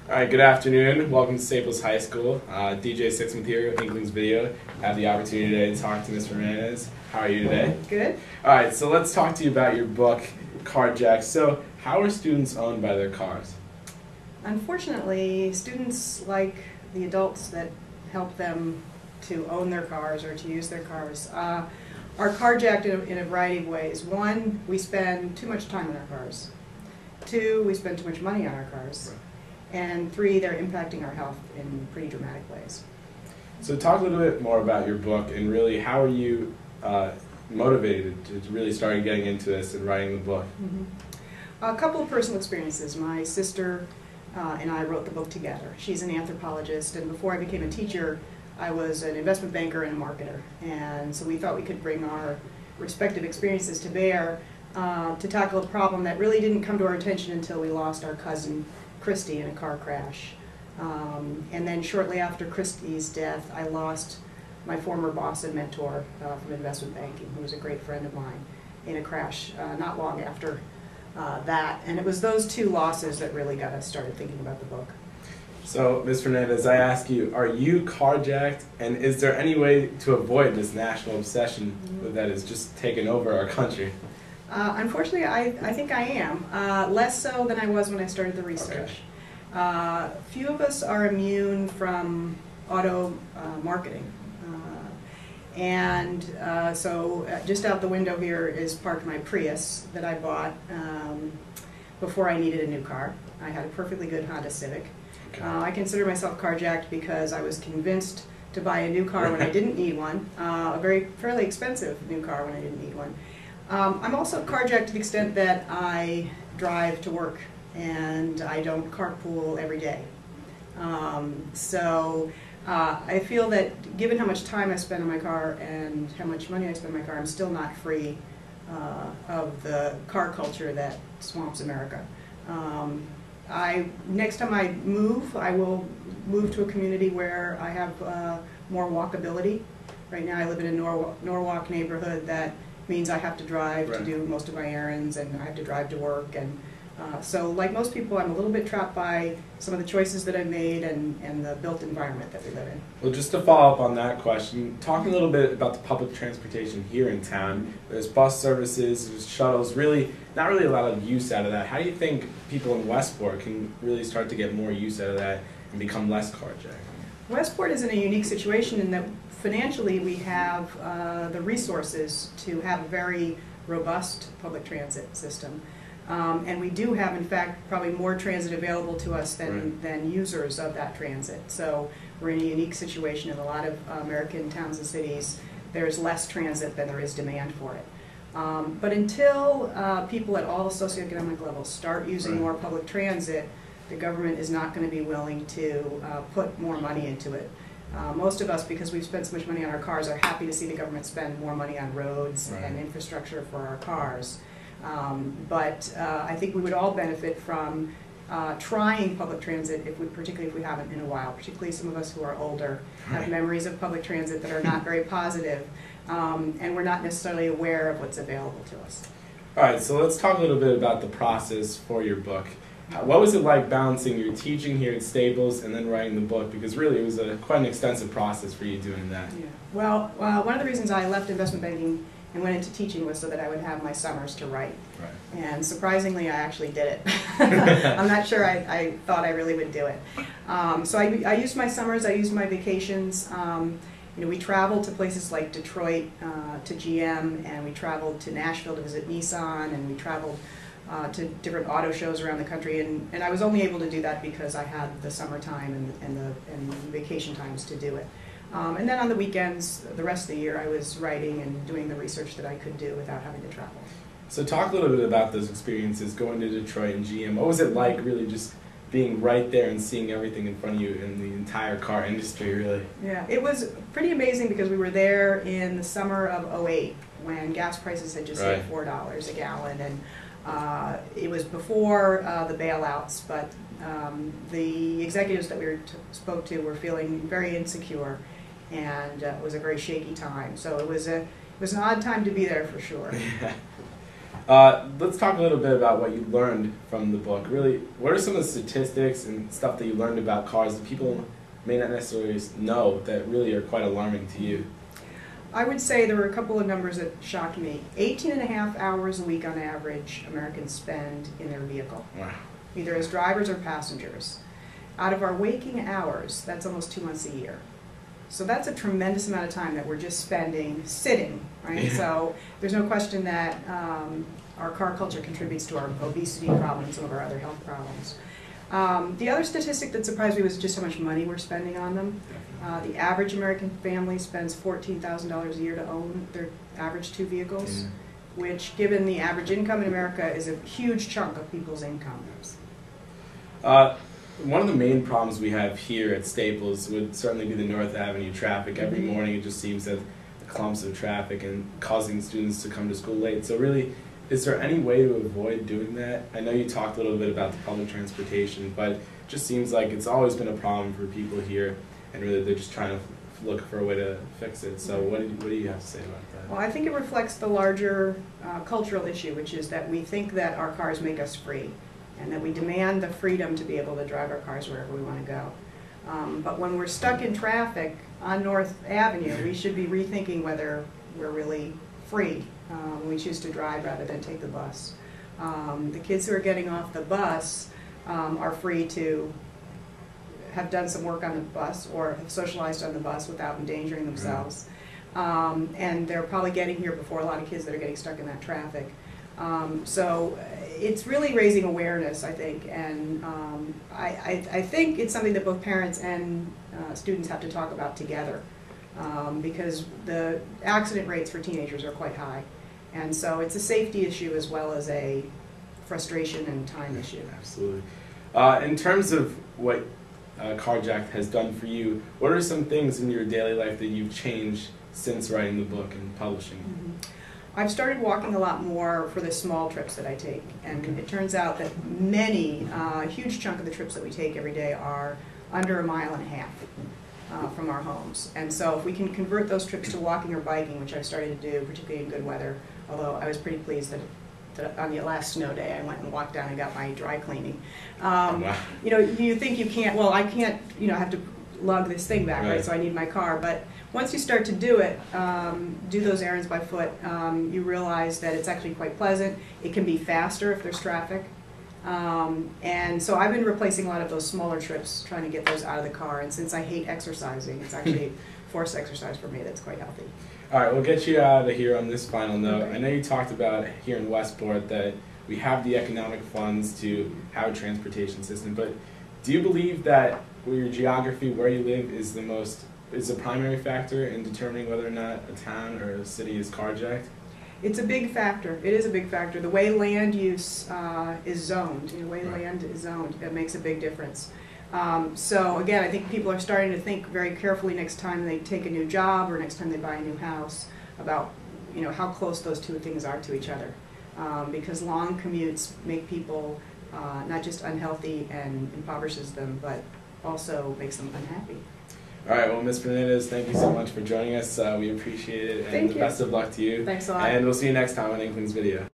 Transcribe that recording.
All right, good afternoon. Welcome to Staples High School. DJ Sixsmith here, Inklings Video. I have the opportunity today to talk to Ms. Fernandez. How are you today? Good. All right, so let's talk to you about your book, Carjacked. So, how are students owned by their cars? Unfortunately, students, like the adults that help them to own their cars or to use their cars, are carjacked in a variety of ways. One, we spend too much time in our cars. Two, we spend too much money on our cars. Right. And three, they're impacting our health in pretty dramatic ways. So talk a little bit more about your book and really how are you motivated to really start getting into this and writing the book? A couple of personal experiences. My sister and I wrote the book together. She's an anthropologist, and before I became a teacher, I was an investment banker and a marketer. And so we thought we could bring our respective experiences to bear to tackle a problem that really didn't come to our attention until we lost our cousin Christy in a car crash. And then shortly after Christy's death, I lost my former boss and mentor from investment banking, who was a great friend of mine, in a crash not long after that. And it was those two losses that really got us started thinking about the book. So, Ms. Fernandez, I ask you, are you carjacked, and is there any way to avoid this national obsession that has just taken over our country? Unfortunately, I think I am. Less so than I was when I started the research. Okay. Few of us are immune from auto marketing. So just out the window here is parked my Prius that I bought before I needed a new car. I had a perfectly good Honda Civic. Okay. I consider myself carjacked because I was convinced to buy a new car when I didn't need one, a fairly expensive new car when I didn't need one. I'm also carjacked to the extent that I drive to work and I don't carpool every day. I feel that given how much time I spend in my car and how much money I spend in my car, I'm still not free of the car culture that swamps America. Next time I move, I will move to a community where I have more walkability. Right now I live in a Norwalk neighborhood that means I have to drive to do most of my errands, and I have to drive to work. And so like most people, I'm a little bit trapped by some of the choices that I've made and the built environment that we live in. Well, just to follow up on that question, talking a little bit about the public transportation here in town. There's bus services, there's shuttles, not really a lot of use out of that. How do you think people in Westport can really start to get more use out of that and become less carjacked? Westport is in a unique situation in that financially we have the resources to have a very robust public transit system. And we do have, in fact, probably more transit available to us than users of that transit. So we're in a unique situation in a lot of American towns and cities. There's less transit than there is demand for it. But until people at all socioeconomic levels start using more public transit, the government is not going to be willing to put more money into it. Most of us, because we've spent so much money on our cars, are happy to see the government spend more money on roads and infrastructure for our cars. But I think we would all benefit from trying public transit, particularly if we haven't in a while. Particularly some of us who are older have memories of public transit that are not very positive, and we're not necessarily aware of what's available to us. All right, so let's talk a little bit about the process for your book. What was it like balancing your teaching here at Staples and then writing the book? Because really it was quite an extensive process for you doing that. Yeah. Well, one of the reasons I left investment banking and went into teaching was so that I would have my summers to write. And surprisingly, I actually did it. I'm not sure I thought I really would do it. So I used my summers, I used my vacations. We traveled to places like Detroit to GM, and we traveled to Nashville to visit Nissan, and we traveled to different auto shows around the country, and I was only able to do that because I had the summertime and the vacation times to do it. And then on the weekends, the rest of the year, I was writing and doing the research that I could do without having to travel. So talk a little bit about those experiences going to Detroit and GM. What was it like really just being right there and seeing everything in front of you in the entire car industry, really? Yeah, it was pretty amazing because we were there in the summer of '08 when gas prices had just hit $4 a gallon, and it was before the bailouts, but the executives that we spoke to were feeling very insecure, and it was a very shaky time. So it was an odd time to be there for sure. Let's talk a little bit about what you learned from the book. Really, what are some of the statistics and stuff that you learned about cars that people may not necessarily know that really are quite alarming to you? I would say there were a couple of numbers that shocked me. 18 and a half hours a week on average Americans spend in their vehicle, Wow. either as drivers or passengers. Out of our waking hours, that's almost 2 months a year. So that's a tremendous amount of time that we're just spending sitting, right? Yeah. So there's no question that our car culture contributes to our obesity problem and some of our other health problems. The other statistic that surprised me was just how much money we're spending on them. The average American family spends $14,000 a year to own their average 2 vehicles, which, given the average income in America, is a huge chunk of people's income. One of the main problems we have here at Staples would certainly be the North Avenue traffic. Every morning it just seems that the clumps of traffic and causing students to come to school late. So really, is there any way to avoid doing that? I know you talked a little bit about the public transportation, but it just seems like it's always been a problem for people here, and really they're just trying to look for a way to fix it. So what do you have to say about that? Well, I think it reflects the larger cultural issue, which is that we think that our cars make us free, and that we demand the freedom to be able to drive our cars wherever we want to go. But when we're stuck in traffic on North Avenue, we should be rethinking whether we're really free when we choose to drive rather than take the bus. The kids who are getting off the bus are free to have done some work on the bus or have socialized on the bus without endangering themselves. And they're probably getting here before a lot of kids that are getting stuck in that traffic. So it's really raising awareness, I think, and I think it's something that both parents and students have to talk about together, because the accident rates for teenagers are quite high, and so it's a safety issue as well as a frustration and time issue. Absolutely. In terms of what Carjacked has done for you, what are some things in your daily life that you've changed since writing the book and publishing? I've started walking a lot more for the small trips that I take, and it turns out that a huge chunk of the trips that we take every day are under 1.5 miles from our homes. And so if we can convert those trips to walking or biking, which I've started to do, particularly in good weather, although I was pretty pleased that on the last snow day I went and walked down and got my dry cleaning. Wow. You know, you think you can't, well, I can't, have to lug this thing back, right? So I need my car. But once you start to do it, do those errands by foot, you realize that it's actually quite pleasant. It can be faster if there's traffic. And so I've been replacing a lot of those smaller trips, trying to get those out of the car. And since I hate exercising, it's actually forced exercise for me that's quite healthy. All right, we'll get you out of here on this final note. Okay. I know you talked about here in Westport that we have the economic funds to have a transportation system, but do you believe that your geography, where you live, is the primary factor in determining whether or not a town or a city is carjacked? It's a big factor. It is a big factor. The way land use is zoned, the way land is zoned, it makes a big difference. So again, I think people are starting to think very carefully next time they take a new job or next time they buy a new house about how close those two things are to each other. Because long commutes make people not just unhealthy and impoverishes them, but also makes them unhappy. All right, well, Ms. Fernandez, thank you so much for joining us. We appreciate it, and Thank you. Best of luck to you. Thanks a lot. And we'll see you next time on Inklings Video.